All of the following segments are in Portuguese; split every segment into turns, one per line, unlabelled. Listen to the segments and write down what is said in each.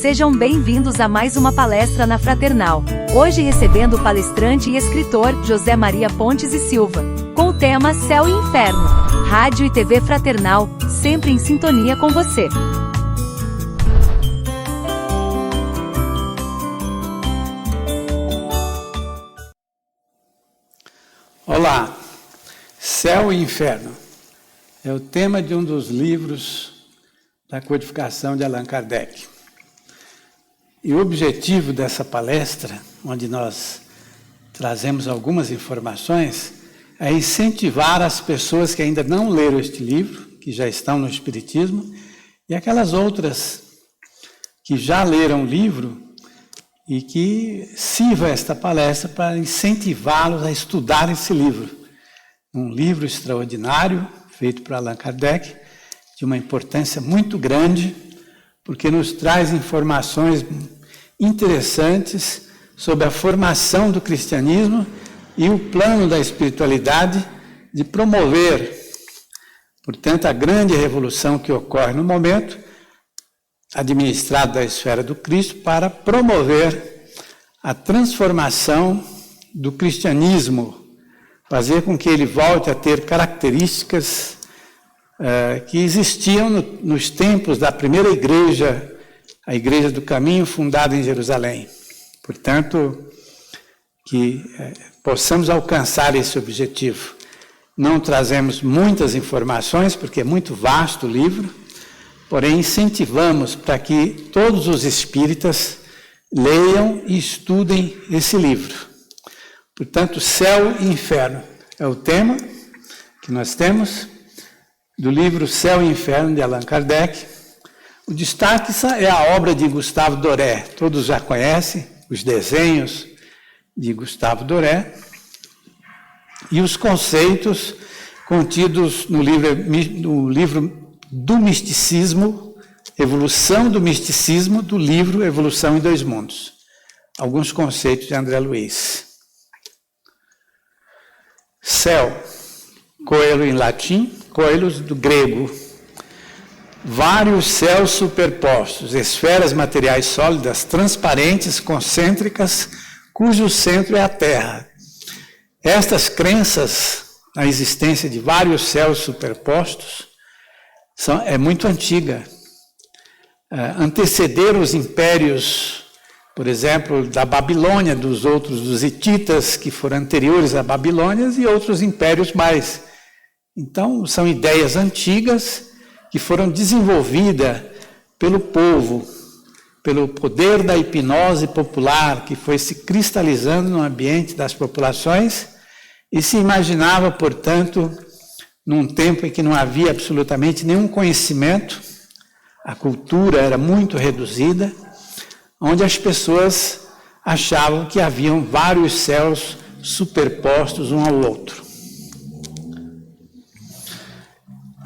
Sejam bem-vindos a mais uma palestra na Fraternal. Hoje recebendo o palestrante e escritor José Maria Pontes e Silva, com o tema Céu e Inferno. Rádio e TV Fraternal, sempre em sintonia com você.
Olá, Céu e Inferno é o tema de um dos livros da codificação de Allan Kardec. E o objetivo dessa palestra, onde nós trazemos algumas informações, é incentivar as pessoas que ainda não leram este livro, que já estão no Espiritismo, e aquelas outras que já leram o livro e que sirva esta palestra para incentivá-los a estudar esse livro. Um livro extraordinário, feito por Allan Kardec, de uma importância muito grande, porque nos traz informações interessantes sobre a formação do cristianismo e o plano da espiritualidade de promover, portanto, a grande revolução que ocorre no momento, administrada da esfera do Cristo, para promover a transformação do cristianismo, fazer com que ele volte a ter características que existiam nos tempos da primeira igreja, a Igreja do Caminho, fundada em Jerusalém. Portanto, que possamos alcançar esse objetivo. Não trazemos muitas informações, porque é muito vasto o livro, porém incentivamos para que todos os espíritas leiam e estudem esse livro. Portanto, Céu e Inferno é o tema que nós temos do livro Céu e Inferno, de Allan Kardec. O destaque é a obra de Gustave Doré. Todos já conhecem os desenhos de Gustave Doré e os conceitos contidos no livro do Misticismo, Evolução do Misticismo, do livro Evolução em Dois Mundos. Alguns conceitos de André Luiz. Céu, coelo em latim, coelos do grego. Vários céus superpostos, esferas materiais sólidas, transparentes, concêntricas, cujo centro é a Terra. Estas crenças na existência de vários céus superpostos é muito antiga. Antecederam os impérios, por exemplo, da Babilônia, dos hititas, que foram anteriores à Babilônia, e outros impérios mais. Então, são ideias antigas que foram desenvolvidas pelo povo, pelo poder da hipnose popular, que foi se cristalizando no ambiente das populações, e se imaginava, portanto, num tempo em que não havia absolutamente nenhum conhecimento, a cultura era muito reduzida, onde as pessoas achavam que haviam vários céus superpostos um ao outro.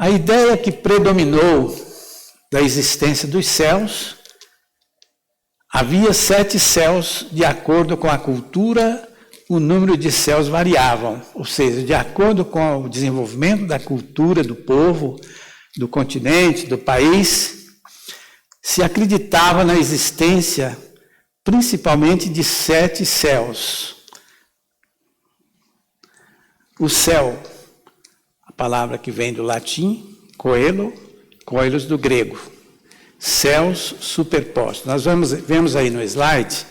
A ideia que predominou da existência dos céus, havia 7 céus, de acordo com a cultura, o número de céus variavam, ou seja, de acordo com o desenvolvimento da cultura do povo, do continente, do país, se acreditava na existência principalmente de 7 céus. O céu, a palavra que vem do latim, coelo, coelos do grego, céus superpostos. Nós vemos aí no slide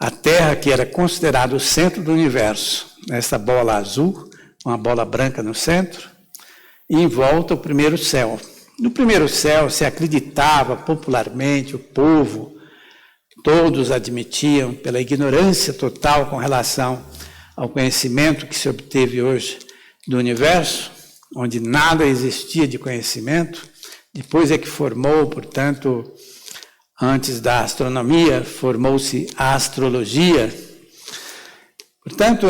a Terra, que era considerada o centro do universo, essa bola azul, uma bola branca no centro, e em volta o primeiro céu. No primeiro céu se acreditava popularmente, o povo, todos admitiam, pela ignorância total com relação ao conhecimento que se obteve hoje do universo, onde nada existia de conhecimento, depois é que formou, portanto, antes da astronomia, formou-se a astrologia. Portanto,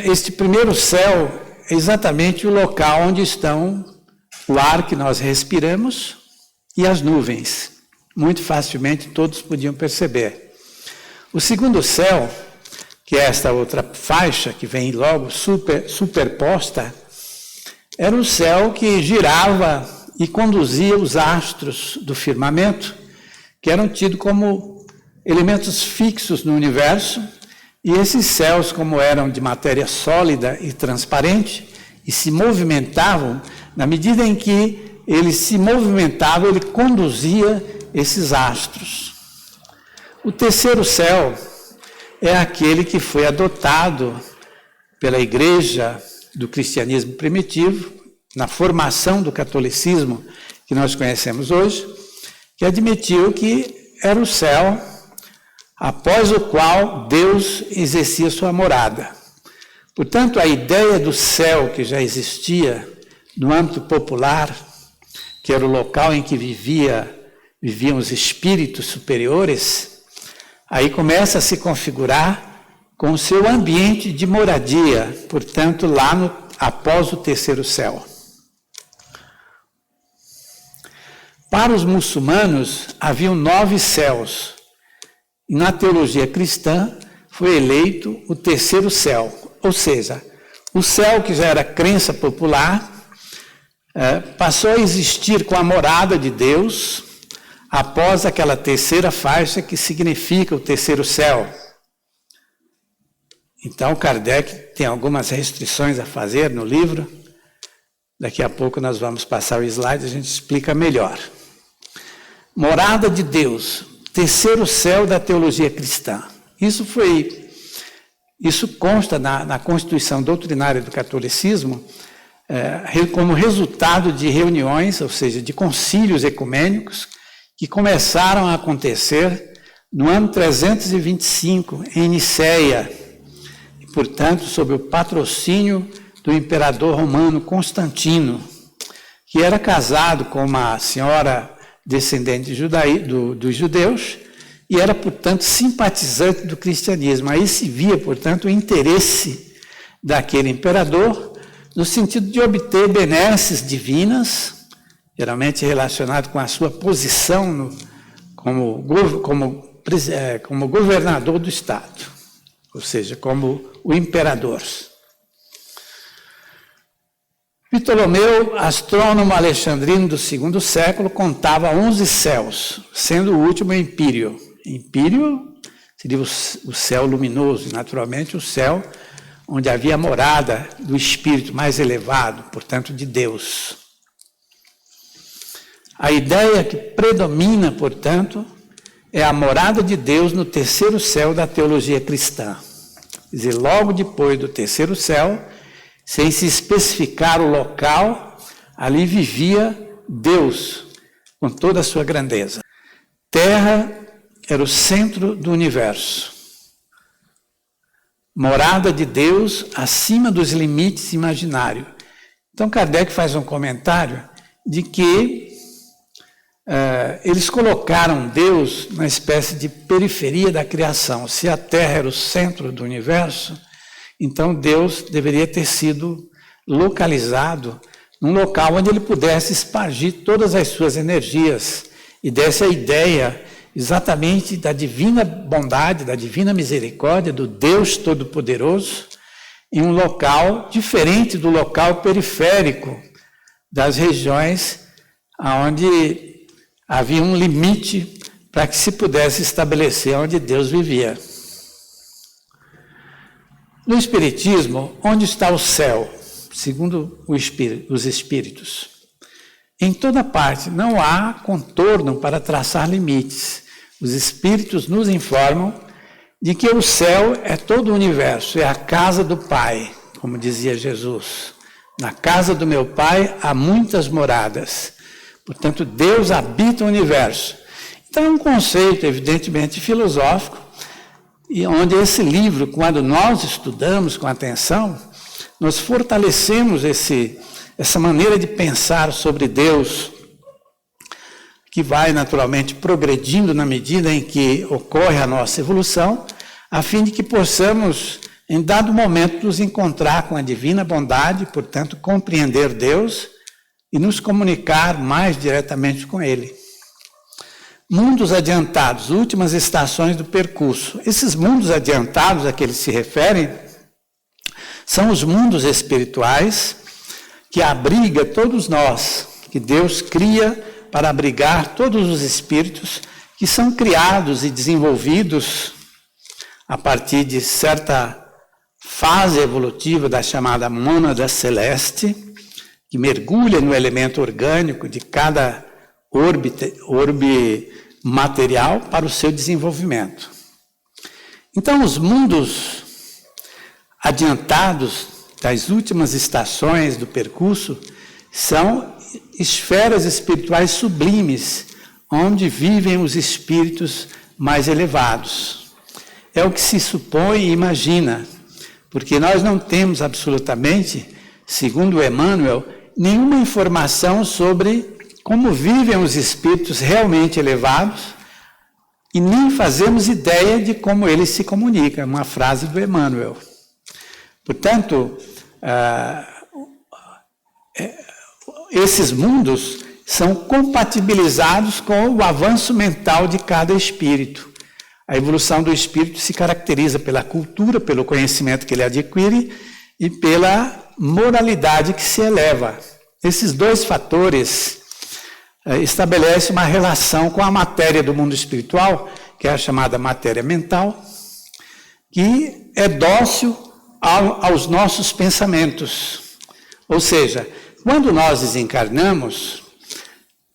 este primeiro céu é exatamente o local onde estão o ar que nós respiramos e as nuvens. Muito facilmente todos podiam perceber. O segundo céu, que é esta outra faixa que vem logo superposta, era um céu que girava e conduzia os astros do firmamento, que eram tidos como elementos fixos no universo, e esses céus, como eram de matéria sólida e transparente, e se movimentavam, na medida em que ele se movimentava, ele conduzia esses astros. O terceiro céu é aquele que foi adotado pela igreja do cristianismo primitivo, na formação do catolicismo que nós conhecemos hoje, que admitiu que era o céu após o qual Deus exercia sua morada. Portanto, a ideia do céu que já existia no âmbito popular, que era o local em que viviam os espíritos superiores, aí começa a se configurar com o seu ambiente de moradia, portanto, lá após o terceiro céu. Para os muçulmanos, haviam 9 céus. E na teologia cristã, foi eleito o terceiro céu. Ou seja, o céu que já era crença popular, passou a existir com a morada de Deus, após aquela terceira faixa que significa o terceiro céu. Então, Kardec tem algumas restrições a fazer no livro. Daqui a pouco nós vamos passar o slide e a gente explica melhor. Morada de Deus, terceiro céu da teologia cristã. Isso consta na Constituição Doutrinária do Catolicismo, como resultado de reuniões, ou seja, de concílios ecumênicos, que começaram a acontecer no ano 325, em Nicéia, e, portanto, sob o patrocínio do imperador romano Constantino, que era casado com uma senhora descendente dos judeus, e era, portanto, simpatizante do cristianismo. Aí se via, portanto, o interesse daquele imperador no sentido de obter benesses divinas, geralmente relacionado com a sua posição como governador do Estado, ou seja, como o imperador. Ptolomeu, astrônomo alexandrino do segundo século, contava 11 céus, sendo o último Empírio. Empírio seria o céu luminoso, e naturalmente o céu onde havia a morada do espírito mais elevado, portanto de Deus. A ideia que predomina, portanto, é a morada de Deus no terceiro céu da teologia cristã. Quer dizer, logo depois do terceiro céu, sem se especificar o local, ali vivia Deus, com toda a sua grandeza. Terra era o centro do universo. Morada de Deus acima dos limites imaginários. Então, Kardec faz um comentário de que eles colocaram Deus na espécie de periferia da criação. Se a Terra era o centro do universo, então Deus deveria ter sido localizado num local onde ele pudesse espargir todas as suas energias e desse a ideia exatamente da divina bondade, da divina misericórdia, do Deus Todo-Poderoso, em um local diferente do local periférico das regiões onde havia um limite para que se pudesse estabelecer onde Deus vivia. No Espiritismo, onde está o céu, segundo os Espíritos? Em toda parte, não há contorno para traçar limites. Os Espíritos nos informam de que o céu é todo o universo, é a casa do Pai, como dizia Jesus. Na casa do meu Pai há muitas moradas. Portanto, Deus habita o universo. Então, é um conceito, evidentemente, filosófico, e onde esse livro, quando nós estudamos com atenção, nós fortalecemos essa maneira de pensar sobre Deus, que vai naturalmente progredindo na medida em que ocorre a nossa evolução, a fim de que possamos, em dado momento, nos encontrar com a divina bondade, portanto, compreender Deus e nos comunicar mais diretamente com Ele. Mundos adiantados, últimas estações do percurso. Esses mundos adiantados a que eles se referem são os mundos espirituais que abriga todos nós, que Deus cria para abrigar todos os espíritos que são criados e desenvolvidos a partir de certa fase evolutiva da chamada mônada celeste, que mergulha no elemento orgânico de cada orbe material para o seu desenvolvimento. Então, os mundos adiantados das últimas estações do percurso são esferas espirituais sublimes, onde vivem os espíritos mais elevados. É o que se supõe e imagina, porque nós não temos absolutamente, segundo Emmanuel, nenhuma informação sobre como vivem os espíritos realmente elevados e nem fazemos ideia de como eles se comunicam, uma frase do Emmanuel. Portanto, esses mundos são compatibilizados com o avanço mental de cada espírito. A evolução do espírito se caracteriza pela cultura, pelo conhecimento que ele adquire e pela moralidade que se eleva. Esses dois fatores estabelecem uma relação com a matéria do mundo espiritual, que é a chamada matéria mental, que é dócil aos nossos pensamentos. Ou seja, quando nós desencarnamos,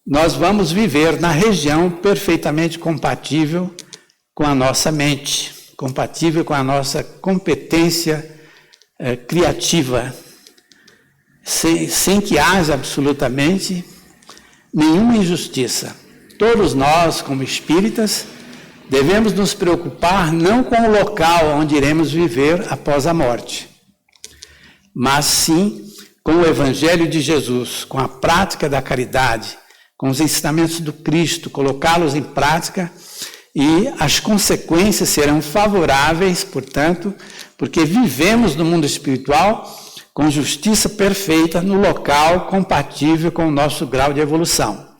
nós vamos viver na região perfeitamente compatível com a nossa mente, compatível com a nossa competência criativa, sem que haja absolutamente nenhuma injustiça. Todos nós, como espíritas, devemos nos preocupar não com o local onde iremos viver após a morte, mas sim com o Evangelho de Jesus, com a prática da caridade, com os ensinamentos do Cristo, colocá-los em prática, e as consequências serão favoráveis, portanto, porque vivemos no mundo espiritual com justiça perfeita no local compatível com o nosso grau de evolução.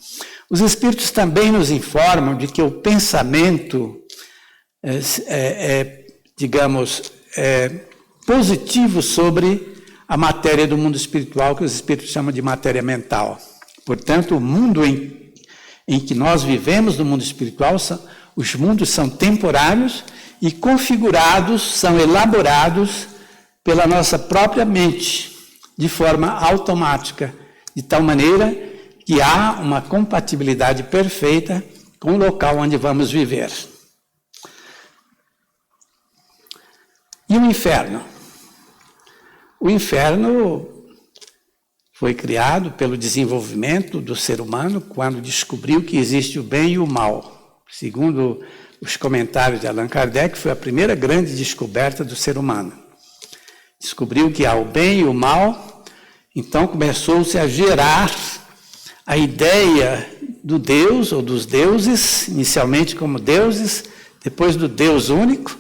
Os Espíritos também nos informam de que o pensamento positivo sobre a matéria do mundo espiritual, que os Espíritos chamam de matéria mental. Portanto, o mundo em que nós vivemos no mundo espiritual, os mundos são temporários e configurados, são elaborados pela nossa própria mente, de forma automática, de tal maneira que há uma compatibilidade perfeita com o local onde vamos viver. E o inferno? O inferno foi criado pelo desenvolvimento do ser humano quando descobriu que existe o bem e o mal. Segundo os comentários de Allan Kardec, foi a primeira grande descoberta do ser humano. Descobriu que há o bem e o mal, então começou-se a gerar a ideia do Deus ou dos deuses, inicialmente como deuses, depois do Deus único,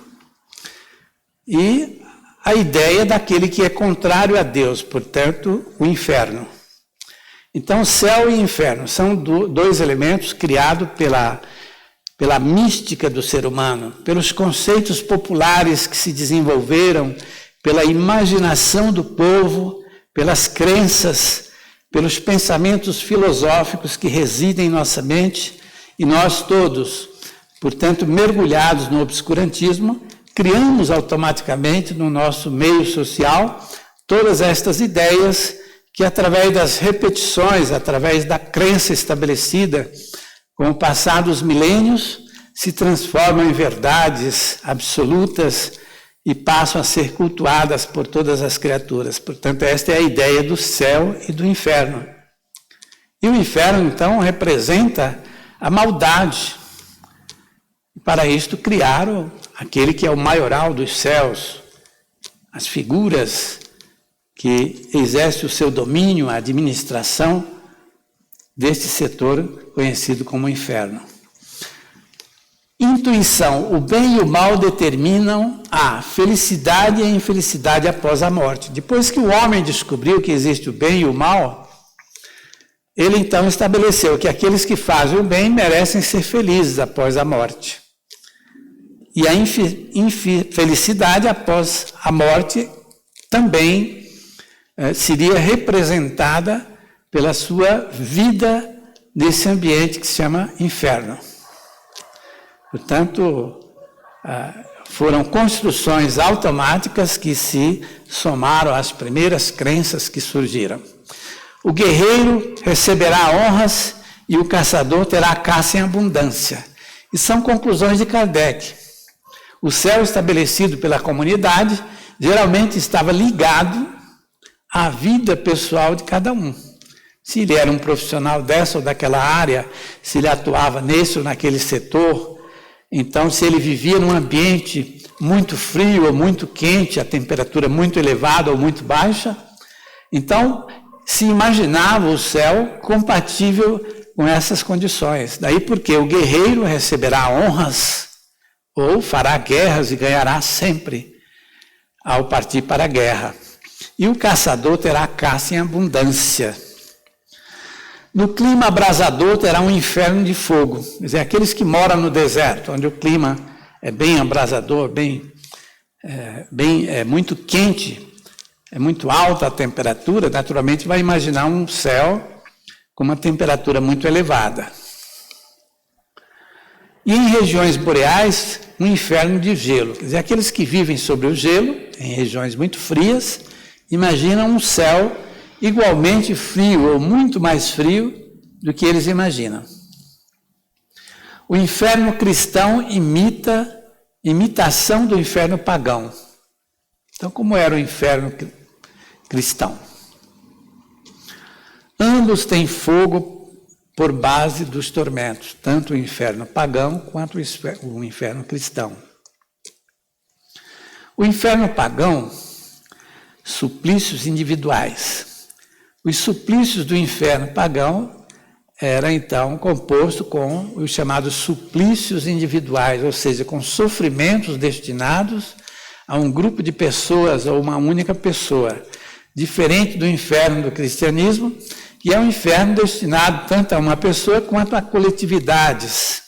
e a ideia daquele que é contrário a Deus, portanto, o inferno. Então, céu e inferno são dois elementos criados pela mística do ser humano, pelos conceitos populares que se desenvolveram, pela imaginação do povo, pelas crenças, pelos pensamentos filosóficos que residem em nossa mente, e nós todos, portanto, mergulhados no obscurantismo, criamos automaticamente no nosso meio social todas estas ideias que, através das repetições, através da crença estabelecida com o passar dos milênios, se transformam em verdades absolutas e passam a ser cultuadas por todas as criaturas. Portanto, esta é a ideia do céu e do inferno. E o inferno, então, representa a maldade. Para isto, criaram aquele que é o maioral dos céus, as figuras que exercem o seu domínio, a administração deste setor conhecido como inferno. Intuição: o bem e o mal determinam a felicidade e a infelicidade após a morte. Depois que o homem descobriu que existe o bem e o mal, ele então estabeleceu que aqueles que fazem o bem merecem ser felizes após a morte. E a infelicidade após a morte também seria representada pela sua vida nesse ambiente que se chama inferno. Portanto, foram construções automáticas que se somaram às primeiras crenças que surgiram. O guerreiro receberá honras e o caçador terá caça em abundância. E são conclusões de Kardec. O céu estabelecido pela comunidade geralmente estava ligado à vida pessoal de cada um. Se ele era um profissional dessa ou daquela área, se ele atuava nesse ou naquele setor, então se ele vivia num ambiente muito frio ou muito quente, a temperatura muito elevada ou muito baixa, então se imaginava o céu compatível com essas condições. Daí porque o guerreiro receberá honras ou fará guerras e ganhará sempre ao partir para a guerra. E o caçador terá caça em abundância. No clima abrasador terá um inferno de fogo. Quer dizer, aqueles que moram no deserto, onde o clima é bem abrasador, muito quente, é muito alta a temperatura, naturalmente vai imaginar um céu com uma temperatura muito elevada. E em regiões boreais, um inferno de gelo. Quer dizer, aqueles que vivem sobre o gelo, em regiões muito frias, imaginam um céu igualmente frio ou muito mais frio do que eles imaginam. O inferno cristão imitação do inferno pagão. Então, como era o inferno cristão? Ambos têm fogo por base dos tormentos, tanto o inferno pagão quanto o inferno cristão. O inferno pagão, suplícios individuais. Os suplícios do inferno pagão era então composto com os chamados suplícios individuais, ou seja, com sofrimentos destinados a um grupo de pessoas ou uma única pessoa, diferente do inferno do cristianismo, que é um inferno destinado tanto a uma pessoa quanto a coletividades.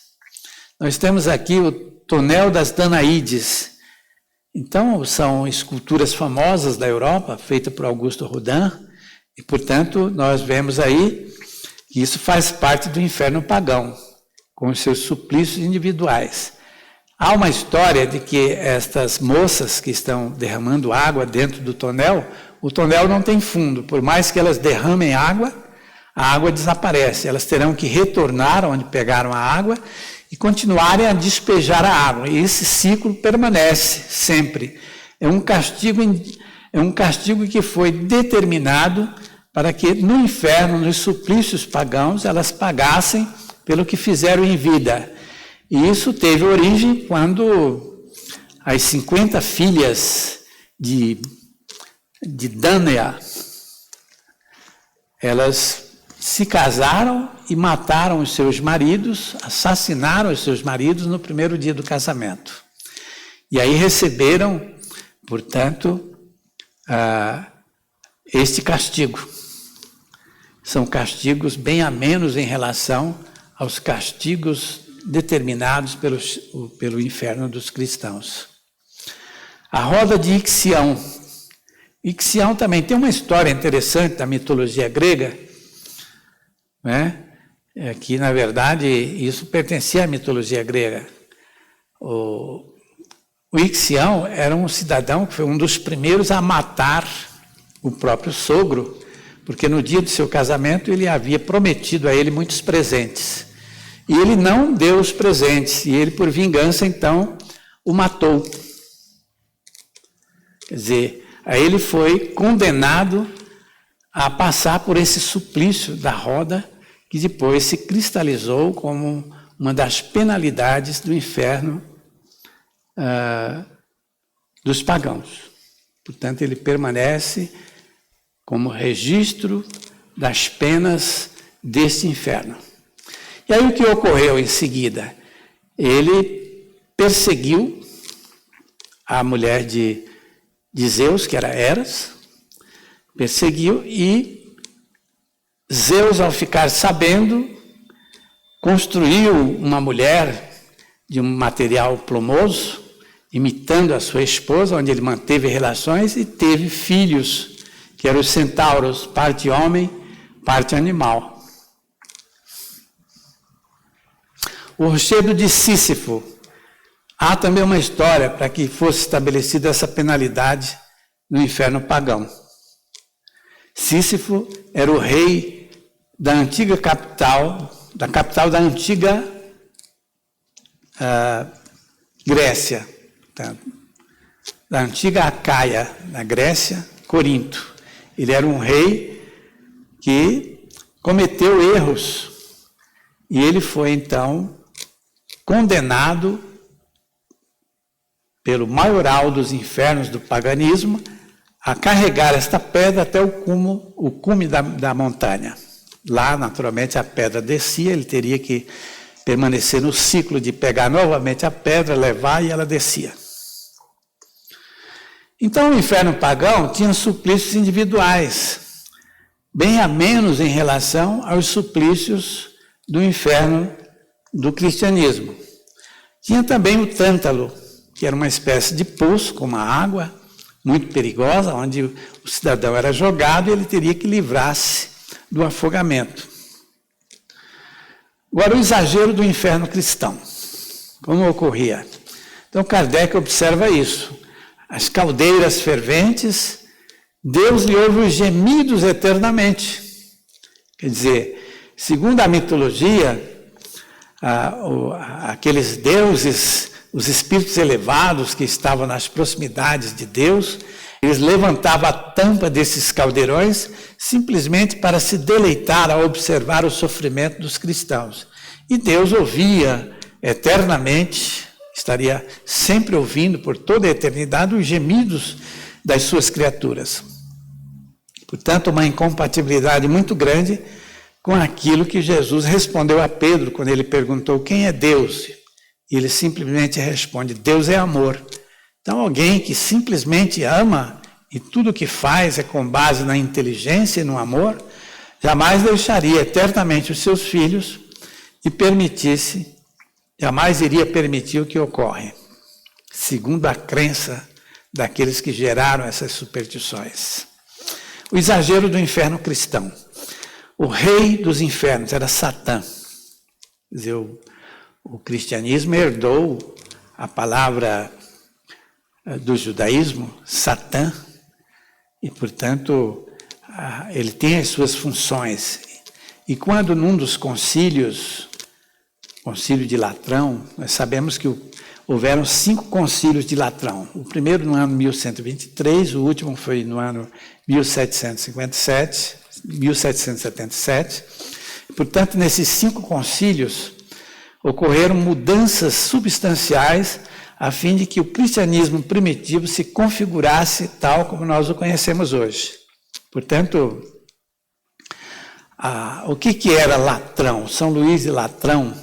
Nós temos aqui o tonel das Danaídes. Então, são esculturas famosas da Europa, feitas por Augusto Rodin, e, portanto, nós vemos aí que isso faz parte do inferno pagão, com os seus suplícios individuais. Há uma história de que estas moças que estão derramando água dentro do tonel, o tonel não tem fundo, por mais que elas derramem água, a água desaparece. Elas terão que retornar onde pegaram a água e continuarem a despejar a água. E esse ciclo permanece sempre. É um castigo que foi determinado para que no inferno, nos suplícios pagãos, elas pagassem pelo que fizeram em vida. E isso teve origem quando as 50 filhas de Dânaia, elas se casaram e mataram os seus maridos, assassinaram os seus maridos no primeiro dia do casamento. E aí receberam, portanto, este castigo. São castigos bem amenos em relação aos castigos determinados pelo inferno dos cristãos. A roda de Ixião. Ixião também tem uma história interessante da mitologia grega, né? Que, na verdade, isso pertencia à mitologia grega. O Ixião era um cidadão que foi um dos primeiros a matar o próprio sogro, porque no dia do seu casamento ele havia prometido a ele muitos presentes. E ele não deu os presentes, e ele, por vingança, então, o matou. Quer dizer, aí ele foi condenado a passar por esse suplício da roda, que depois se cristalizou como uma das penalidades do inferno dos pagãos. Portanto, ele permanece como registro das penas deste inferno. E aí o que ocorreu em seguida? Ele perseguiu a mulher de Zeus, que era Eras, perseguiu, e Zeus, ao ficar sabendo, construiu uma mulher de um material plumoso, imitando a sua esposa, onde ele manteve relações e teve filhos, que eram os centauros, parte homem, parte animal. O rochedo de Sísifo. Há também uma história para que fosse estabelecida essa penalidade no inferno pagão. Sísifo era o rei da antiga capital, da antiga Grécia, da antiga Acaia, na Grécia, Corinto. Ele era um rei que cometeu erros e ele foi então condenado pelo maioral dos infernos do paganismo a carregar esta pedra até o cume da montanha. Lá, naturalmente, a pedra descia, ele teria que permanecer no ciclo de pegar novamente a pedra, levar e ela descia. Então, o inferno pagão tinha suplícios individuais, bem a menos em relação aos suplícios do inferno do cristianismo. Tinha também o tântalo, que era uma espécie de poço com uma água muito perigosa, onde o cidadão era jogado e ele teria que livrar-se do afogamento. Agora, o exagero do inferno cristão. Como ocorria? Então, Kardec observa isso. As caldeiras ferventes, Deus lhe ouve os gemidos eternamente. Quer dizer, segundo a mitologia, aqueles deuses, os espíritos elevados que estavam nas proximidades de Deus, eles levantavam a tampa desses caldeirões simplesmente para se deleitar ao observar o sofrimento dos cristãos. E Deus ouvia eternamente, estaria sempre ouvindo por toda a eternidade os gemidos das suas criaturas. Portanto, uma incompatibilidade muito grande com aquilo que Jesus respondeu a Pedro quando ele perguntou quem é Deus. E ele simplesmente responde, Deus é amor. Então, alguém que simplesmente ama e tudo o que faz é com base na inteligência e no amor, jamais deixaria eternamente os seus filhos e jamais iria permitir o que ocorre, segundo a crença daqueles que geraram essas superstições. O exagero do inferno cristão. O rei dos infernos era Satã. Quer dizer, o cristianismo herdou a palavra do judaísmo, Satã, e, portanto, ele tem as suas funções. E quando num dos concílios, concílio de Latrão, nós sabemos que houveram 5 concílios de Latrão. O primeiro no ano 1123, o último foi no ano 1777. Portanto, nesses 5 concílios, ocorreram mudanças substanciais a fim de que o cristianismo primitivo se configurasse tal como nós o conhecemos hoje. Portanto, o que era Latrão? São Luís de Latrão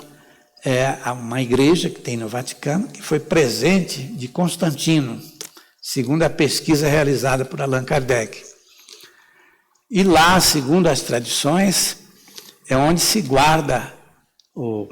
é uma igreja que tem no Vaticano, que foi presente de Constantino, segundo a pesquisa realizada por Allan Kardec. E lá, segundo as tradições, é onde se guarda o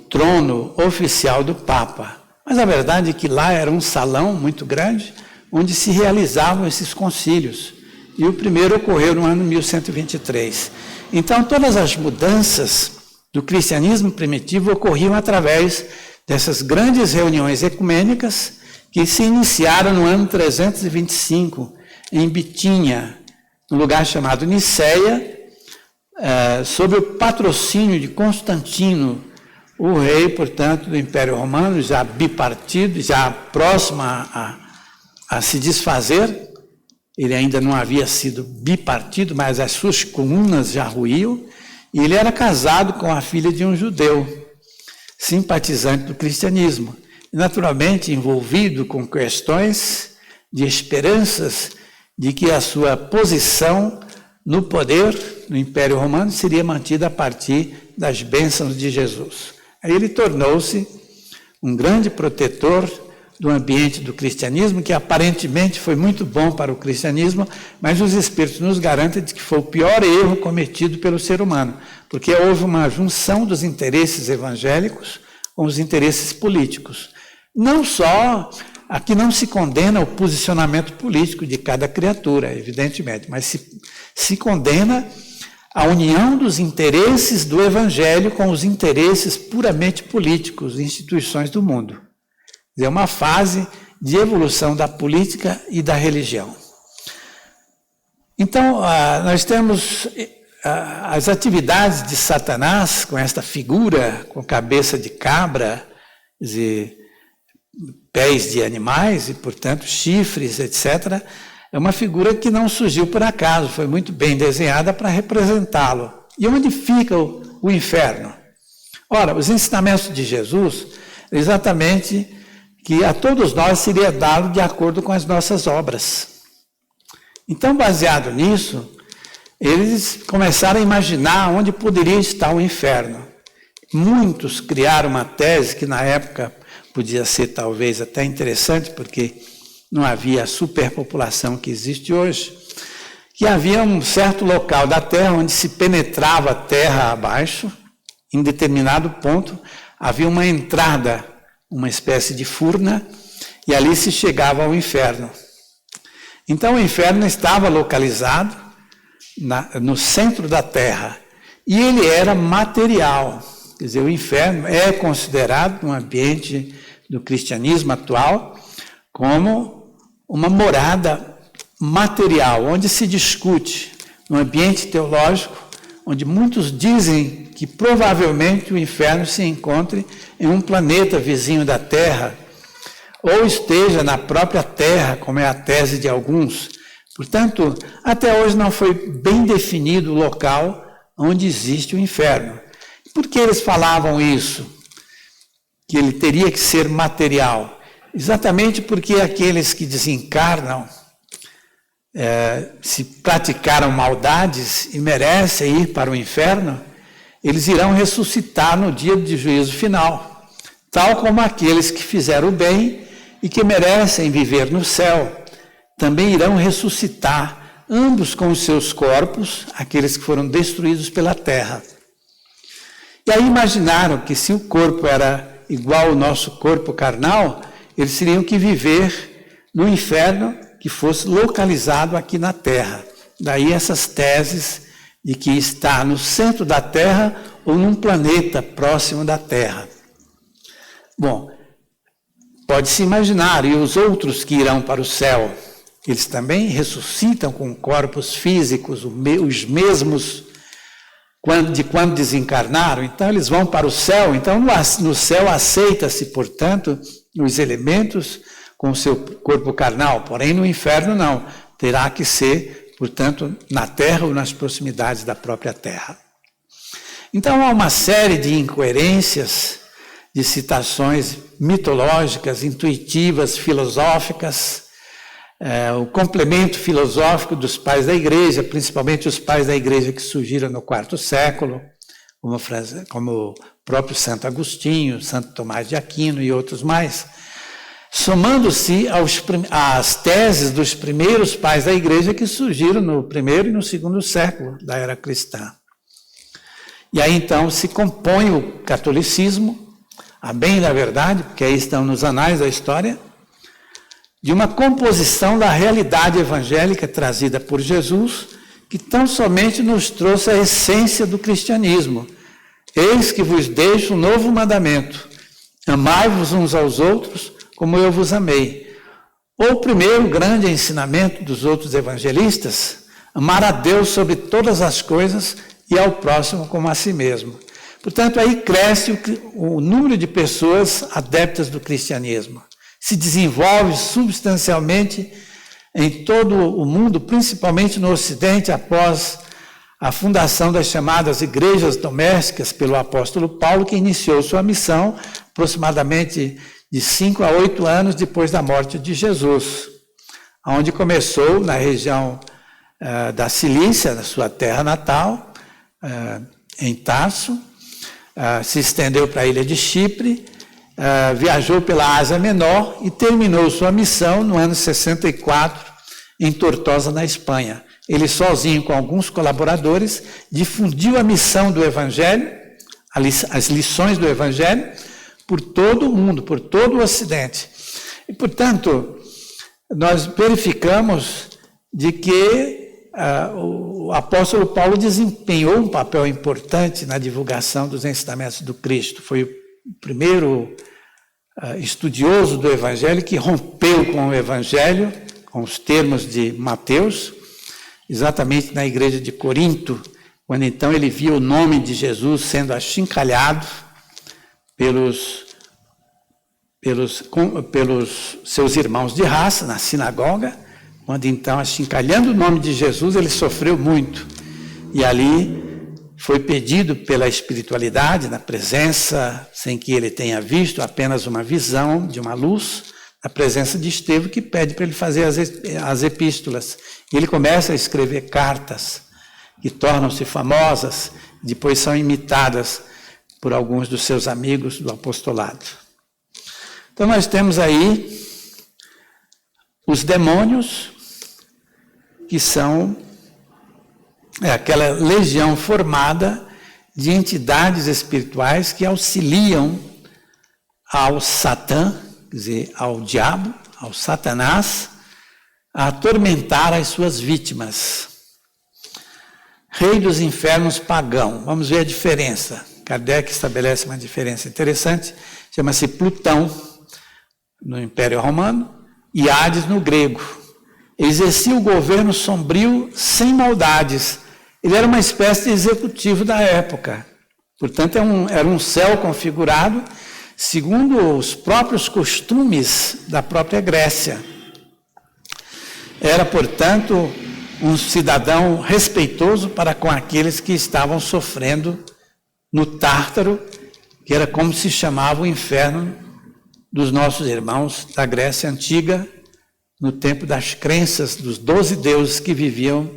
trono oficial do Papa. Mas a verdade é que lá era um salão muito grande, onde se realizavam esses concílios. E o primeiro ocorreu no ano 1123. Então, todas as mudanças do cristianismo primitivo ocorriam através dessas grandes reuniões ecumênicas que se iniciaram no ano 325, em Bitínia, num lugar chamado Niceia, sob o patrocínio de Constantino, o rei, portanto, do Império Romano, já bipartido, já próximo a se desfazer. Ele ainda não havia sido bipartido, mas as suas colunas já ruíam, e ele era casado com a filha de um judeu, simpatizante do cristianismo, e naturalmente envolvido com questões de esperanças de que a sua posição no poder no Império Romano seria mantida a partir das bênçãos de Jesus. Aí ele tornou-se um grande protetor do ambiente do cristianismo, que aparentemente foi muito bom para o cristianismo, mas os Espíritos nos garantem de que foi o pior erro cometido pelo ser humano, porque houve uma junção dos interesses evangélicos com os interesses políticos. Não só, aqui não se condena o posicionamento político de cada criatura, evidentemente, mas se condena a união dos interesses do Evangelho com os interesses puramente políticos, instituições do mundo. É uma fase de evolução da política e da religião. Então, nós temos as atividades de Satanás, com esta figura, com cabeça de cabra, pés de animais e, portanto, chifres, etc., é uma figura que não surgiu por acaso, foi muito bem desenhada para representá-lo. E onde fica o inferno? Ora, os ensinamentos de Jesus, exatamente que a todos nós seria dado de acordo com as nossas obras. Então, baseado nisso, eles começaram a imaginar onde poderia estar o inferno. Muitos criaram uma tese que na época podia ser talvez até interessante, porque não havia a superpopulação que existe hoje, que havia um certo local da Terra onde se penetrava a Terra abaixo, em determinado ponto havia uma entrada, uma espécie de furna, e ali se chegava ao inferno. Então o inferno estava localizado no centro da Terra, e ele era material. Quer dizer, o inferno é considerado, no ambiente do cristianismo atual, como uma morada material, onde se discute, no ambiente teológico, onde muitos dizem que provavelmente o inferno se encontre em um planeta vizinho da Terra, ou esteja na própria Terra, como é a tese de alguns. Portanto, até hoje não foi bem definido o local onde existe o inferno. Por que eles falavam isso? Que ele teria que ser material? Exatamente porque aqueles que desencarnam, se praticaram maldades e merecem ir para o inferno, eles irão ressuscitar no dia de juízo final, tal como aqueles que fizeram o bem e que merecem viver no céu, também irão ressuscitar, ambos com os seus corpos, aqueles que foram destruídos pela terra. E aí imaginaram que se o corpo era igual ao nosso corpo carnal, eles teriam que viver no inferno que fosse localizado aqui na Terra. Daí essas teses de que está no centro da Terra ou num planeta próximo da Terra. Bom, pode-se imaginar, e os outros que irão para o céu, eles também ressuscitam com corpos físicos, os mesmos de quando desencarnaram, então eles vão para o céu. Então no céu aceita-se, portanto, os elementos com o seu corpo carnal, porém no inferno não, terá que ser, portanto, na terra ou nas proximidades da própria terra. Então há uma série de incoerências, de citações mitológicas, intuitivas, filosóficas, o complemento filosófico dos pais da igreja, principalmente os pais da igreja que surgiram no quarto século, como o próprio Santo Agostinho, Santo Tomás de Aquino e outros mais, somando-se às teses dos primeiros pais da igreja que surgiram no primeiro e no segundo século da era cristã. E aí então se compõe o catolicismo, a bem da verdade, porque aí estão nos anais da história, de uma composição da realidade evangélica trazida por Jesus, que tão somente nos trouxe a essência do cristianismo. Eis que vos deixo um novo mandamento: amai-vos uns aos outros como eu vos amei. O primeiro grande ensinamento dos outros evangelistas: amar a Deus sobre todas as coisas e ao próximo como a si mesmo. Portanto, aí cresce o número de pessoas adeptas do cristianismo. Se desenvolve substancialmente em todo o mundo, principalmente no Ocidente, após a fundação das chamadas igrejas domésticas pelo apóstolo Paulo, que iniciou sua missão aproximadamente de 5 a 8 anos depois da morte de Jesus, onde começou na região da Cilícia, na sua terra natal, em Tarso, se estendeu para a ilha de Chipre, viajou pela Ásia Menor e terminou sua missão no ano 64 em Tortosa, na Espanha. Ele sozinho, com alguns colaboradores, difundiu a missão do Evangelho, as lições do Evangelho, por todo o mundo, por todo o Ocidente. E, portanto, nós verificamos de que o apóstolo Paulo desempenhou um papel importante na divulgação dos ensinamentos do Cristo. Foi o primeiro estudioso do Evangelho, que rompeu com o Evangelho, com os termos de Mateus, exatamente na igreja de Corinto, quando então ele viu o nome de Jesus sendo achincalhado pelos seus irmãos de raça, na sinagoga, quando então, achincalhando o nome de Jesus, ele sofreu muito. E ali foi pedido pela espiritualidade, na presença, sem que ele tenha visto, apenas uma visão de uma luz, a presença de Estevão, que pede para ele fazer as epístolas. E ele começa a escrever cartas, que tornam-se famosas, depois são imitadas por alguns dos seus amigos do apostolado. Então nós temos aí os demônios, que são aquela legião formada de entidades espirituais que auxiliam ao Satã, quer dizer, ao diabo, ao Satanás, a atormentar as suas vítimas. Rei dos infernos pagão. Vamos ver a diferença. Kardec estabelece uma diferença interessante, chama-se Plutão, no Império Romano, e Hades no grego. Exercia o governo sombrio sem maldades. Ele era uma espécie de executivo da época. Portanto, era um céu configurado segundo os próprios costumes da própria Grécia. Era, portanto, um cidadão respeitoso para com aqueles que estavam sofrendo no Tártaro, que era como se chamava o inferno dos nossos irmãos da Grécia Antiga, no tempo das crenças dos 12 deuses que viviam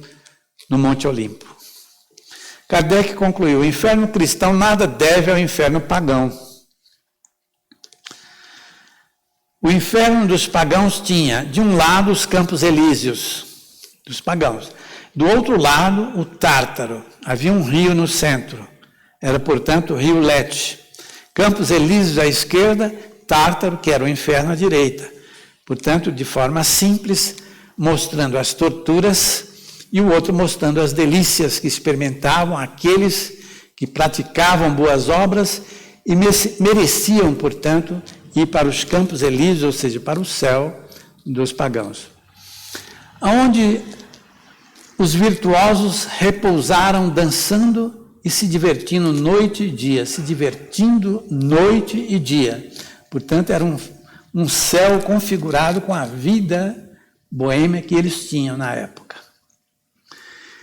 no Monte Olimpo. Kardec concluiu: o inferno cristão nada deve ao inferno pagão. O inferno dos pagãos tinha, de um lado, os Campos Elíseos, dos pagãos. Do outro lado, o Tártaro. Havia um rio no centro. Era, portanto, o rio Lete. Campos Elíseos à esquerda, Tártaro, que era o inferno, à direita. Portanto, de forma simples, mostrando as torturas, e o outro mostrando as delícias que experimentavam aqueles que praticavam boas obras e mereciam, portanto, ir para os Campos Elíseos, ou seja, para o céu dos pagãos. Onde os virtuosos repousaram dançando e se divertindo noite e dia, Portanto, era um céu configurado com a vida boêmia que eles tinham na época.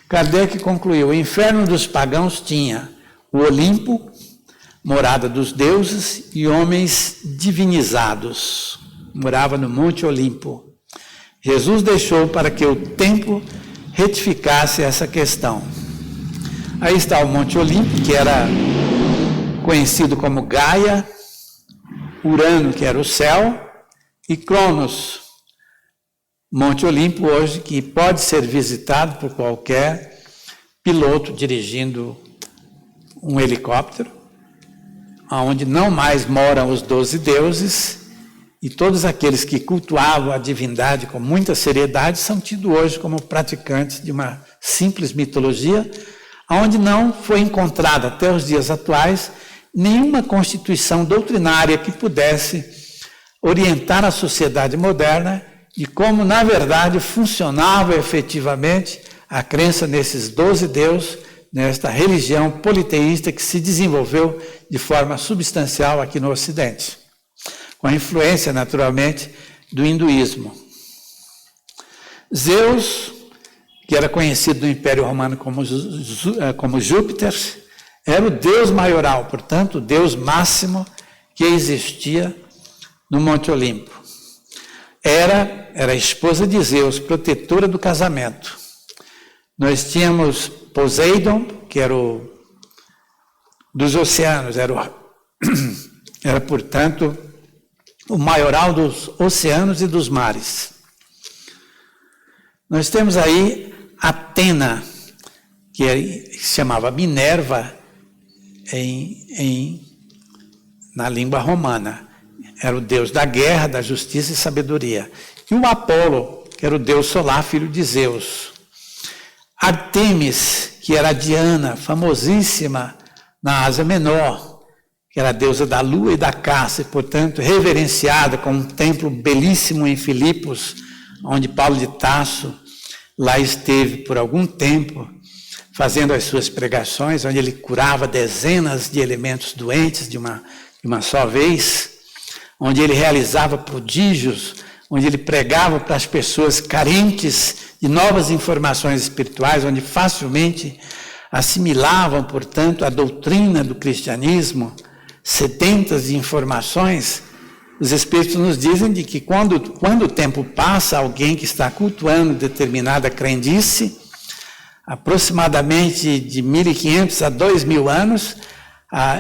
Kardec concluiu: o inferno dos pagãos tinha o Olimpo, morada dos deuses, e homens divinizados. Morava no Monte Olimpo. Jesus deixou para que o tempo retificasse essa questão. Aí está o Monte Olimpo, que era conhecido como Gaia, Urano, que era o céu, e Cronos, Monte Olimpo hoje, que pode ser visitado por qualquer piloto dirigindo um helicóptero, onde não mais moram os 12 deuses, e todos aqueles que cultuavam a divindade com muita seriedade são tidos hoje como praticantes de uma simples mitologia, onde não foi encontrada até os dias atuais nenhuma constituição doutrinária que pudesse orientar a sociedade moderna de como, na verdade, funcionava efetivamente a crença nesses 12 deuses, nesta religião politeísta que se desenvolveu de forma substancial aqui no Ocidente, com a influência, naturalmente, do hinduísmo. Zeus, que era conhecido no Império Romano como Júpiter, era o deus maioral, portanto, o deus máximo que existia no Monte Olimpo. Era a esposa de Zeus, protetora do casamento. Nós tínhamos Poseidon, que era dos oceanos, era, portanto, o maioral dos oceanos e dos mares. Nós temos aí Atena, que se chamava Minerva na língua romana. Era o deus da guerra, da justiça e sabedoria. E o Apolo, que era o deus solar, filho de Zeus. Artemis, que era a Diana, famosíssima na Ásia Menor, que era a deusa da lua e da caça, e, portanto, reverenciada com um templo belíssimo em Filipos, onde Paulo de Tarso lá esteve por algum tempo, fazendo as suas pregações, onde ele curava dezenas de elementos doentes de uma só vez, onde ele realizava prodígios, onde ele pregava para as pessoas carentes de novas informações espirituais, onde facilmente assimilavam, portanto, a doutrina do cristianismo, sedentas de informações. Os Espíritos nos dizem de que quando o tempo passa, alguém que está cultuando determinada crendice, aproximadamente de 1.500 a 2.000 anos,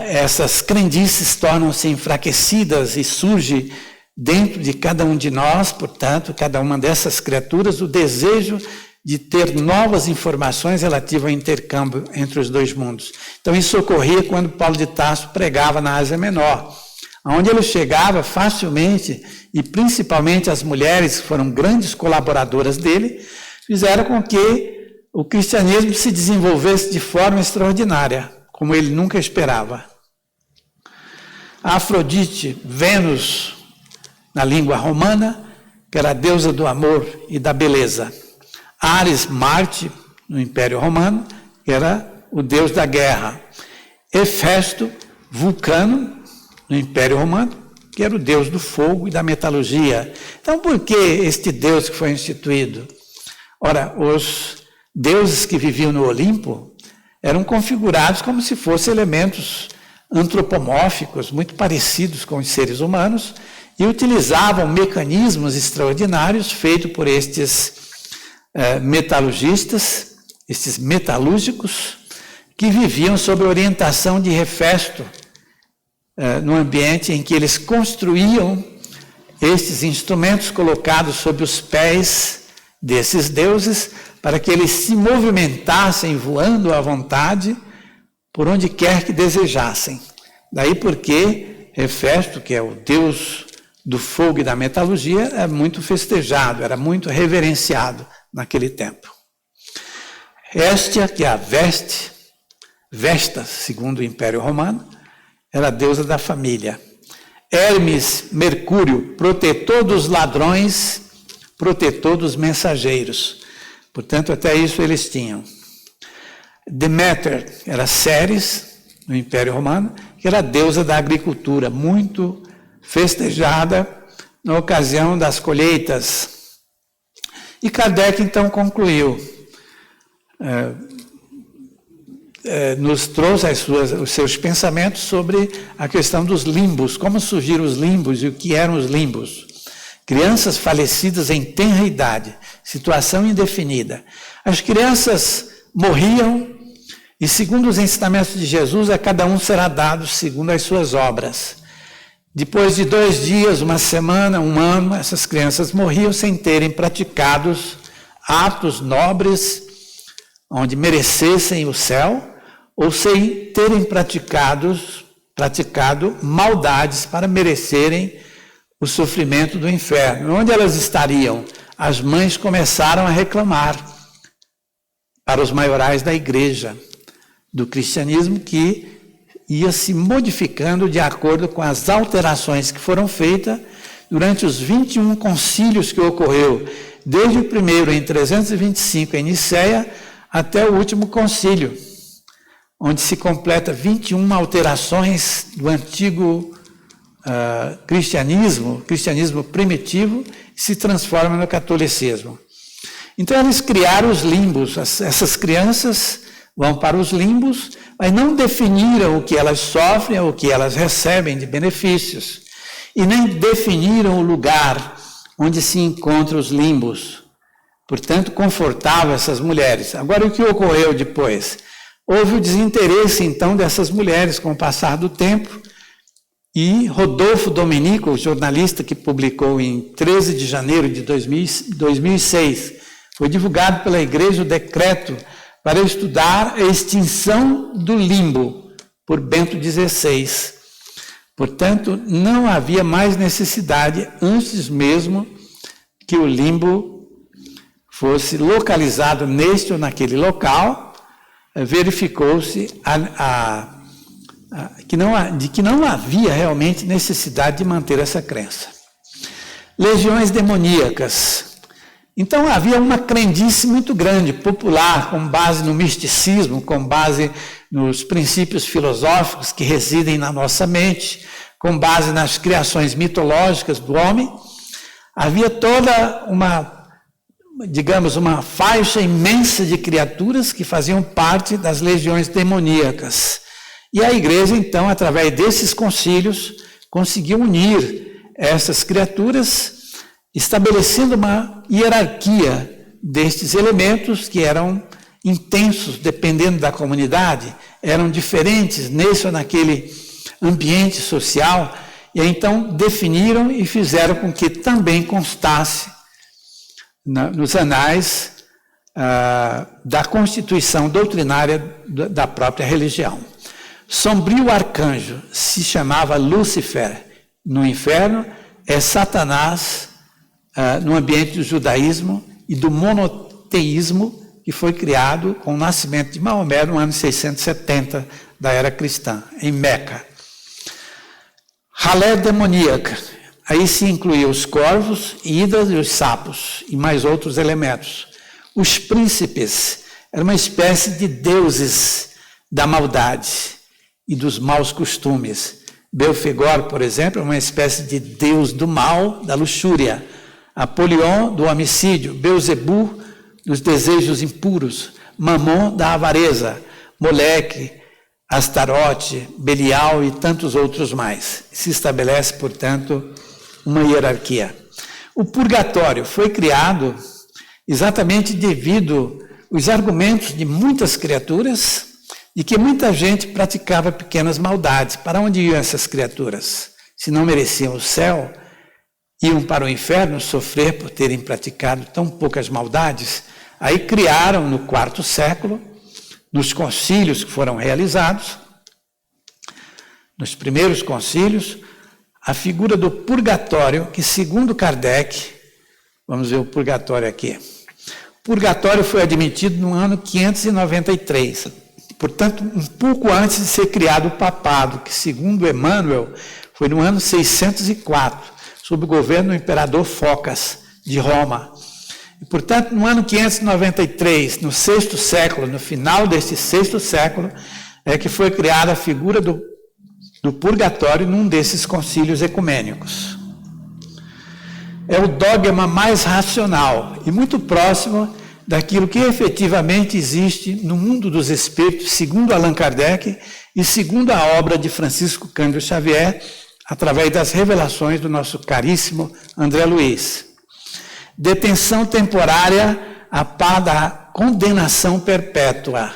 essas crendices tornam-se enfraquecidas e surge dentro de cada um de nós, portanto, cada uma dessas criaturas, o desejo de ter novas informações relativas ao intercâmbio entre os dois mundos. Então isso ocorria quando Paulo de Tarso pregava na Ásia Menor, onde ele chegava facilmente, e principalmente as mulheres, que foram grandes colaboradoras dele, fizeram com que o cristianismo se desenvolvesse de forma extraordinária, como ele nunca esperava. A Afrodite, Vênus, na língua romana, que era a deusa do amor e da beleza. Ares, Marte, no Império Romano, era o deus da guerra. Hefesto, Vulcano, no Império Romano, que era o deus do fogo e da metalurgia. Então, por que este deus que foi instituído? Ora, os deuses que viviam no Olimpo eram configurados como se fossem elementos antropomórficos, muito parecidos com os seres humanos, e utilizavam mecanismos extraordinários feitos por estes metalurgistas, estes metalúrgicos, que viviam sob a orientação de Hefesto, no ambiente em que eles construíam estes instrumentos colocados sob os pés desses deuses, para que eles se movimentassem voando à vontade por onde quer que desejassem. Daí porque Hefesto, que é o deus do fogo e da metalurgia, é muito festejado, era muito reverenciado naquele tempo. Héstia, que é a Vesta, segundo o Império Romano, era a deusa da família. Hermes, Mercúrio, protetor dos ladrões, protetor dos mensageiros. Portanto, até isso eles tinham. Deméter era Ceres, no Império Romano, que era a deusa da agricultura, muito festejada na ocasião das colheitas. E Kardec, então, concluiu, nos trouxe os seus pensamentos sobre a questão dos limbos, como surgiram os limbos e o que eram os limbos. Crianças falecidas em tenra idade, situação indefinida. As crianças morriam e, segundo os ensinamentos de Jesus, a cada um será dado segundo as suas obras. Depois de 2 dias, 1 semana, 1 ano, essas crianças morriam sem terem praticado atos nobres, onde merecessem o céu, ou sem terem praticado maldades para merecerem o sofrimento do inferno. Onde elas estariam? As mães começaram a reclamar para os maiorais da igreja, do cristianismo, que ia se modificando de acordo com as alterações que foram feitas durante os 21 concílios que ocorreu, desde o primeiro em 325 em Nicéia até o último concílio, onde se completa 21 alterações do antigo cristianismo primitivo, e se transforma no catolicismo. Então eles criaram os limbos. Essas crianças vão para os limbos, mas não definiram o que elas sofrem ou o que elas recebem de benefícios, e nem definiram o lugar onde se encontram os limbos. Portanto, confortavam essas mulheres. Agora, o que ocorreu depois? Houve o desinteresse, então, dessas mulheres com o passar do tempo, e Rodolfo Domenico, o jornalista que publicou em 13 de janeiro de 2006, foi divulgado pela Igreja o decreto para estudar a extinção do limbo por Bento XVI. Portanto, não havia mais necessidade, antes mesmo que o limbo fosse localizado neste ou naquele local, verificou-se de que não havia realmente necessidade de manter essa crença. Legiões demoníacas. Então havia uma crendice muito grande, popular, com base no misticismo, com base nos princípios filosóficos que residem na nossa mente, com base nas criações mitológicas do homem. Havia toda uma faixa imensa de criaturas que faziam parte das legiões demoníacas. E a igreja, então, através desses concílios, conseguiu unir essas criaturas, estabelecendo uma hierarquia destes elementos que eram intensos, dependendo da comunidade, eram diferentes nesse ou naquele ambiente social, e então definiram e fizeram com que também constasse nos anais da constituição doutrinária da própria religião. Sombrio arcanjo se chamava Lúcifer no inferno, é Satanás no ambiente do judaísmo e do monoteísmo que foi criado com o nascimento de Maomé no ano 670 da era cristã, em Meca. Ralé demoníaca, aí se incluía os corvos, hidras e os sapos, e mais outros elementos. Os príncipes eram uma espécie de deuses da maldade e dos maus costumes. Belfegor, por exemplo, é uma espécie de deus do mal, da luxúria. Apolion, do homicídio. Belzebu, dos desejos impuros. Mamon, da avareza. Moleque, Astarote, Belial e tantos outros mais. Se estabelece, portanto, uma hierarquia. O purgatório foi criado exatamente devido aos argumentos de muitas criaturas e que muita gente praticava pequenas maldades. Para onde iam essas criaturas? Se não mereciam o céu, iam para o inferno sofrer por terem praticado tão poucas maldades. Aí criaram no IV século, nos concílios que foram realizados, nos primeiros concílios, a figura do purgatório, que segundo Kardec, vamos ver o purgatório aqui. O purgatório foi admitido no ano 593, portanto, um pouco antes de ser criado o papado, que segundo Emmanuel, foi no ano 604, sob o governo do imperador Focas, de Roma. E, portanto, no ano 593, no VI século, no final deste VI século, é que foi criada a figura do purgatório num desses concílios ecumênicos. É o dogma mais racional e muito próximo daquilo que efetivamente existe no mundo dos espíritos, segundo Allan Kardec e segundo a obra de Francisco Cândido Xavier, através das revelações do nosso caríssimo André Luiz. Detenção temporária a par da condenação perpétua.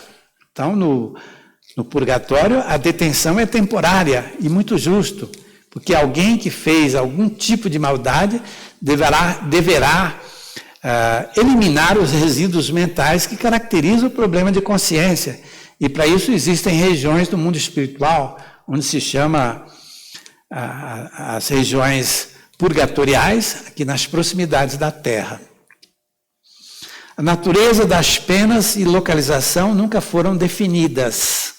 Então, no purgatório, a detenção é temporária e muito justo, porque alguém que fez algum tipo de maldade deverá eliminar os resíduos mentais que caracterizam o problema de consciência. E para isso existem regiões do mundo espiritual, onde se chama as regiões purgatoriais, aqui nas proximidades da Terra. A natureza das penas e localização nunca foram definidas.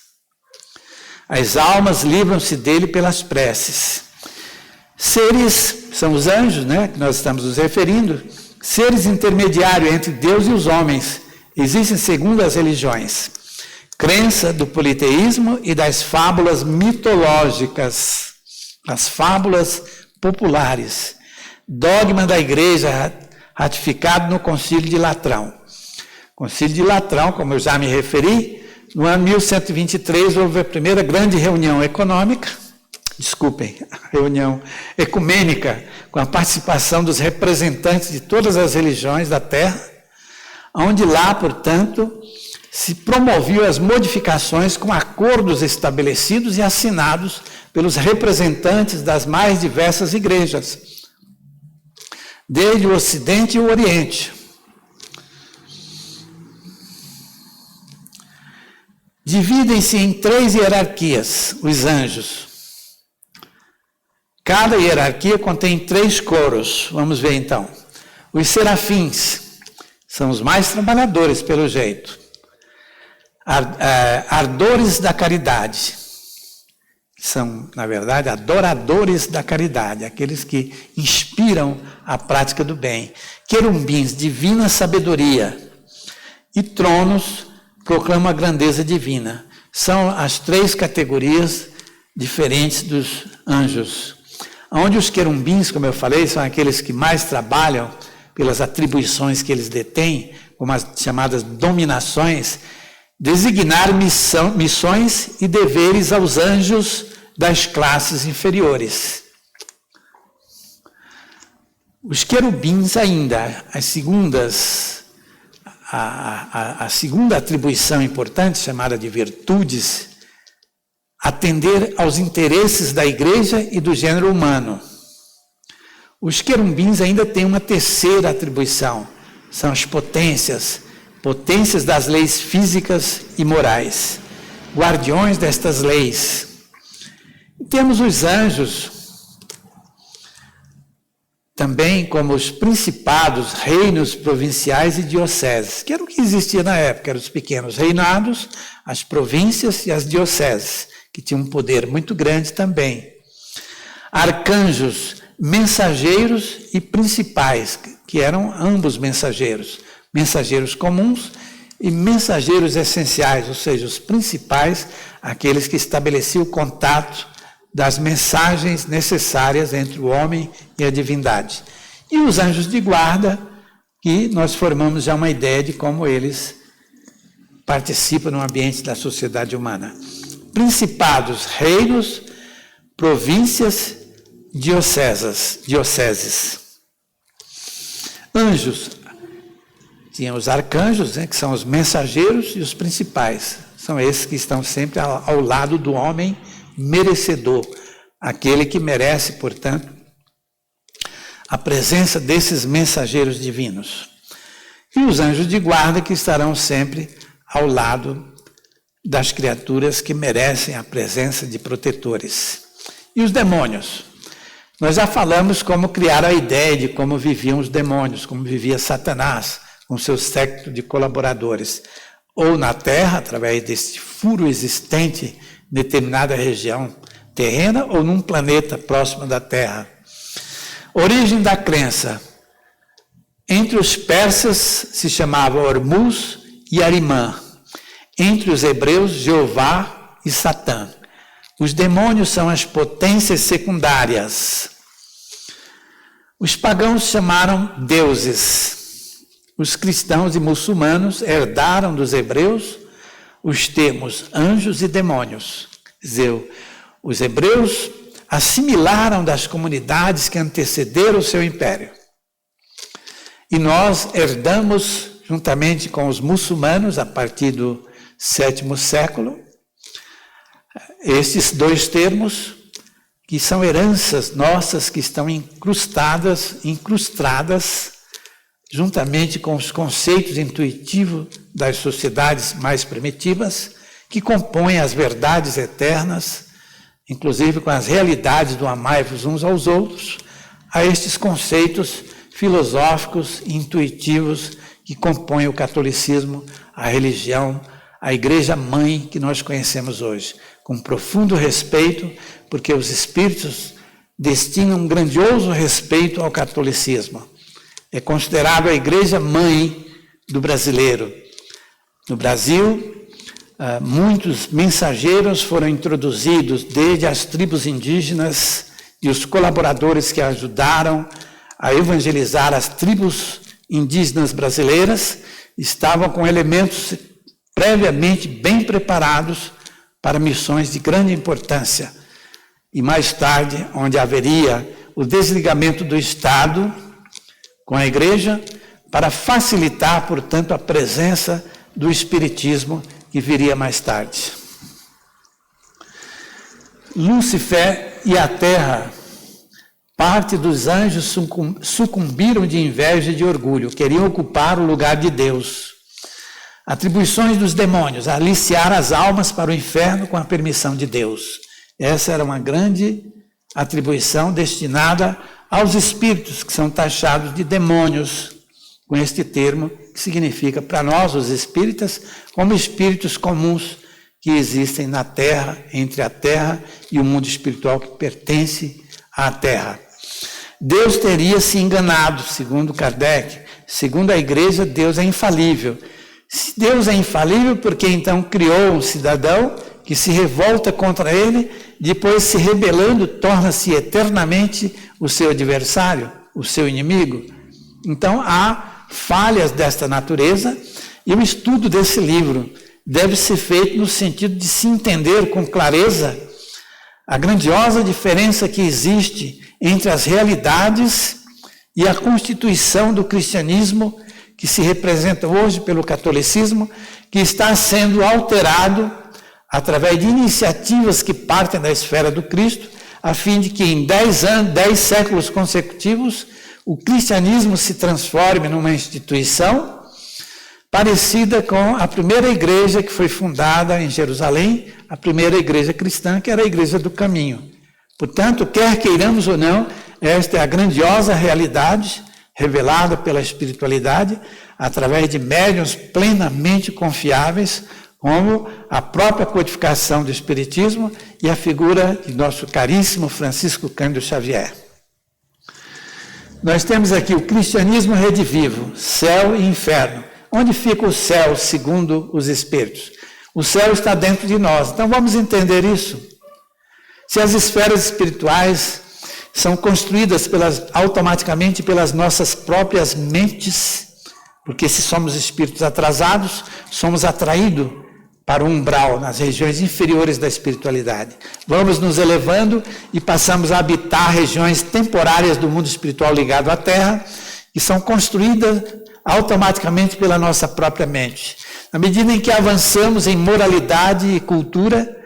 As almas livram-se dele pelas preces. Seres, são os anjos, né, que nós estamos nos referindo, seres intermediários entre Deus e os homens, existem segundo as religiões. Crença do politeísmo e das fábulas mitológicas, as fábulas populares. Dogma da Igreja ratificado no Concílio de Latrão. Concílio de Latrão, como eu já me referi, no ano 1123 houve a primeira grande reunião reunião ecumênica, com a participação dos representantes de todas as religiões da Terra, onde lá, portanto, se promoviam as modificações com acordos estabelecidos e assinados pelos representantes das mais diversas igrejas, desde o Ocidente e o Oriente. Dividem-se em 3 hierarquias, os anjos. Cada hierarquia contém 3 coros. Vamos ver então. Os serafins são os mais trabalhadores, pelo jeito. Ardores da caridade. São, na verdade, adoradores da caridade, aqueles que inspiram a prática do bem. Querumbins, divina sabedoria. E tronos proclamam a grandeza divina. São as 3 categorias diferentes dos anjos. Onde os querumbins, como eu falei, são aqueles que mais trabalham pelas atribuições que eles detêm, como as chamadas dominações, designar missões e deveres aos anjos das classes inferiores. Os querubins ainda, a segunda atribuição importante, chamada de virtudes, atender aos interesses da igreja e do gênero humano. Os querubins ainda têm uma terceira atribuição, são as potências das leis físicas e morais, guardiões destas leis. E temos os anjos, também como os principados, reinos provinciais e dioceses, que era o que existia na época, eram os pequenos reinados, as províncias e as dioceses, que tinham um poder muito grande também. Arcanjos, mensageiros e principais, que eram ambos mensageiros comuns e mensageiros essenciais, ou seja, os principais, aqueles que estabeleciam o contato das mensagens necessárias entre o homem e a divindade. E os anjos de guarda, que nós formamos já uma ideia de como eles participam no ambiente da sociedade humana. Principados, reinos, províncias, dioceses. Anjos, tinha os arcanjos, que são os mensageiros, e os principais, são esses que estão sempre ao lado do homem merecedor, aquele que merece, portanto, a presença desses mensageiros divinos. E os anjos de guarda, que estarão sempre ao lado das criaturas que merecem a presença de protetores. E os demônios? Nós já falamos como criaram a ideia de como viviam os demônios, como vivia Satanás, com seu séquito de colaboradores, ou na Terra, através desse furo existente em determinada região terrena, ou num planeta próximo da Terra. Origem da crença. Entre os persas se chamava Ormuz e Arimã. Entre os hebreus, Jeová e Satã. Os demônios são as potências secundárias. Os pagãos chamaram deuses. Os cristãos e muçulmanos herdaram dos hebreus os termos anjos e demônios. Quer dizer, os hebreus assimilaram das comunidades que antecederam o seu império. E nós herdamos, juntamente com os muçulmanos, a partir do 7º século, esses 2 termos, que são heranças nossas, que estão incrustadas, juntamente com os conceitos intuitivos das sociedades mais primitivas, que compõem as verdades eternas, inclusive com as realidades do amai-vos uns aos outros, a estes conceitos filosóficos e intuitivos que compõem o catolicismo, a religião, a Igreja Mãe que nós conhecemos hoje, com profundo respeito, porque os espíritos destinam um grandioso respeito ao catolicismo. É considerado a Igreja Mãe do brasileiro. No Brasil, muitos mensageiros foram introduzidos, desde as tribos indígenas e os colaboradores que ajudaram a evangelizar as tribos indígenas brasileiras, estavam com elementos previamente bem preparados para missões de grande importância. E mais tarde, onde haveria o desligamento do Estado com a Igreja, para facilitar, portanto, a presença do Espiritismo que viria mais tarde. Lúcifer e a Terra, parte dos anjos sucumbiram de inveja e de orgulho, queriam ocupar o lugar de Deus. Atribuições dos demônios, aliciar as almas para o inferno com a permissão de Deus. Essa era uma grande atribuição destinada aos espíritos, que são taxados de demônios, com este termo, que significa para nós, os espíritas, como espíritos comuns que existem na Terra, entre a Terra e o mundo espiritual que pertence à Terra. Deus teria se enganado, segundo Kardec. Segundo a Igreja, Deus é infalível. Se Deus é infalível, por que então criou um cidadão que se revolta contra ele, depois se rebelando, torna-se eternamente o seu adversário, o seu inimigo? Então há falhas desta natureza, e o estudo desse livro deve ser feito no sentido de se entender com clareza a grandiosa diferença que existe entre as realidades e a constituição do cristianismo, que se representa hoje pelo catolicismo, que está sendo alterado através de iniciativas que partem da esfera do Cristo, a fim de que em 10 séculos consecutivos, o cristianismo se transforme numa instituição parecida com a primeira igreja que foi fundada em Jerusalém, a primeira igreja cristã, que era a Igreja do Caminho. Portanto, quer queiramos ou não, esta é a grandiosa realidade revelada pela espiritualidade através de médiuns plenamente confiáveis, como a própria codificação do Espiritismo e a figura de nosso caríssimo Francisco Cândido Xavier. Nós temos aqui o cristianismo redivivo, céu e inferno. Onde fica o céu, segundo os Espíritos? O céu está dentro de nós. Então vamos entender isso. Se as esferas espirituais são construídas automaticamente pelas nossas próprias mentes, porque se somos espíritos atrasados, somos atraídos para o umbral, nas regiões inferiores da espiritualidade. Vamos nos elevando e passamos a habitar regiões temporárias do mundo espiritual ligado à Terra, que são construídas automaticamente pela nossa própria mente. Na medida em que avançamos em moralidade e cultura,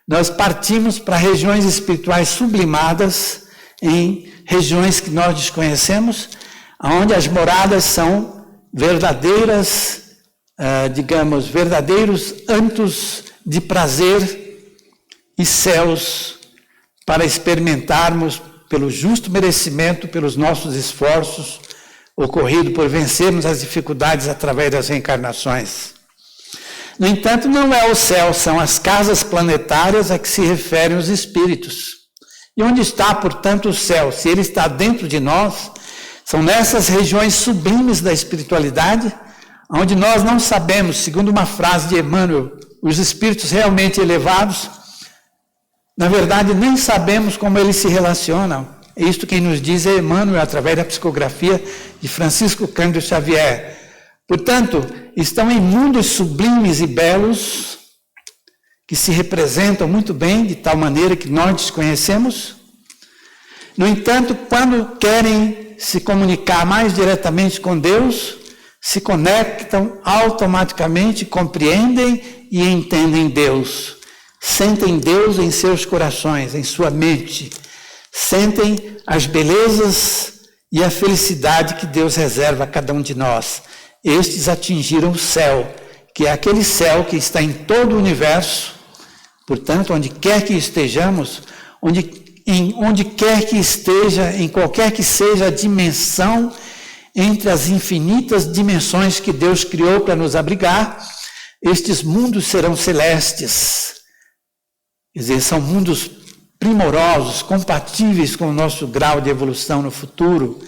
nós partimos para regiões espirituais sublimadas, em regiões que nós desconhecemos, onde as moradas são verdadeiras, verdadeiros antros de prazer e céus para experimentarmos pelo justo merecimento, pelos nossos esforços, ocorrido por vencermos as dificuldades através das reencarnações. No entanto, não é o céu, são as casas planetárias a que se referem os espíritos. E onde está, portanto, o céu? Se ele está dentro de nós, são nessas regiões sublimes da espiritualidade, onde nós não sabemos, segundo uma frase de Emmanuel, os espíritos realmente elevados, na verdade, nem sabemos como eles se relacionam. Isto quem nos diz é Emmanuel, através da psicografia de Francisco Cândido Xavier. Portanto, estão em mundos sublimes e belos, que se representam muito bem, de tal maneira que nós desconhecemos. No entanto, quando querem se comunicar mais diretamente com Deus, se conectam automaticamente, compreendem e entendem Deus. Sentem Deus em seus corações, em sua mente. Sentem as belezas e a felicidade que Deus reserva a cada um de nós. Estes atingiram o céu, que é aquele céu que está em todo o universo. Portanto, onde quer que estejamos, onde quer que esteja, em qualquer que seja a dimensão, entre as infinitas dimensões que Deus criou para nos abrigar, estes mundos serão celestes. Quer dizer, são mundos primorosos, compatíveis com o nosso grau de evolução no futuro.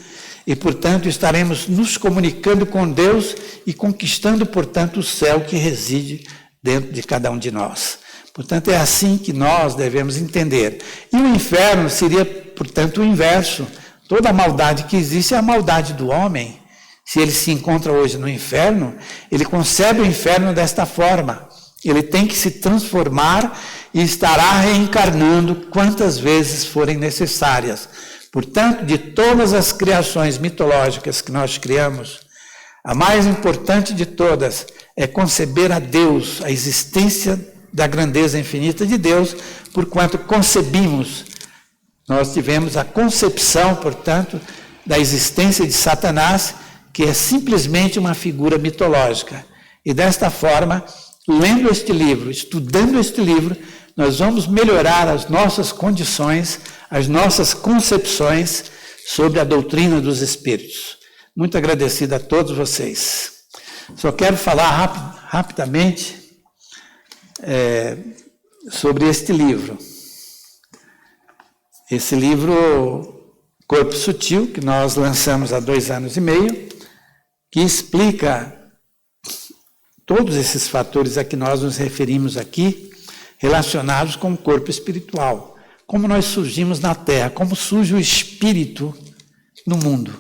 E, portanto, estaremos nos comunicando com Deus e conquistando, portanto, o céu que reside dentro de cada um de nós. Portanto, é assim que nós devemos entender. E o inferno seria, portanto, o inverso. Toda a maldade que existe é a maldade do homem. Se ele se encontra hoje no inferno, ele concebe o inferno desta forma. Ele tem que se transformar e estará reencarnando quantas vezes forem necessárias. Portanto, de todas as criações mitológicas que nós criamos, a mais importante de todas é conceber a Deus, a existência da grandeza infinita de Deus, porquanto concebimos. Nós tivemos a concepção, portanto, da existência de Satanás, que é simplesmente uma figura mitológica. E desta forma, lendo este livro, estudando este livro, nós vamos melhorar as nossas condições, as nossas concepções sobre a doutrina dos Espíritos. Muito agradecido a todos vocês. Só quero falar rapidamente sobre este livro. Esse livro, Corpo Sutil, que nós lançamos há 2 anos e meio, que explica todos esses fatores a que nós nos referimos aqui, relacionados com o corpo espiritual. Como nós surgimos na Terra, como surge o espírito no mundo.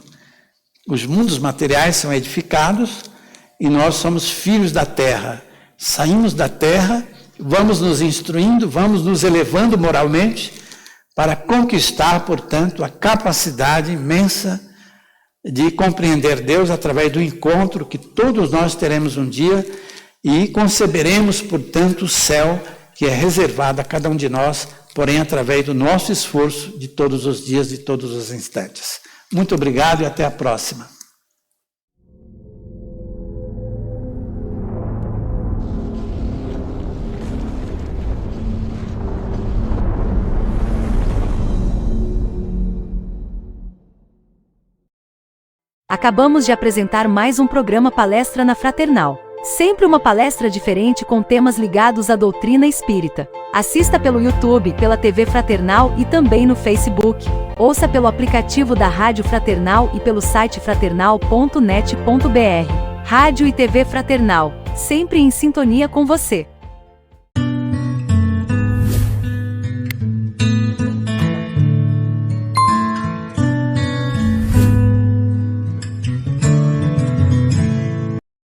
Os mundos materiais são edificados e nós somos filhos da Terra. Saímos da Terra, vamos nos instruindo, vamos nos elevando moralmente para conquistar, portanto, a capacidade imensa de compreender Deus através do encontro que todos nós teremos um dia e conceberemos, portanto, o céu que é reservado a cada um de nós, porém através do nosso esforço de todos os dias, de todos os instantes. Muito obrigado e até a próxima.
Acabamos de apresentar mais um programa Palestra na Fraternal. Sempre uma palestra diferente com temas ligados à doutrina espírita. Assista pelo YouTube, pela TV Fraternal e também no Facebook. Ouça pelo aplicativo da Rádio Fraternal e pelo site fraternal.net.br. Rádio e TV Fraternal, sempre em sintonia com você.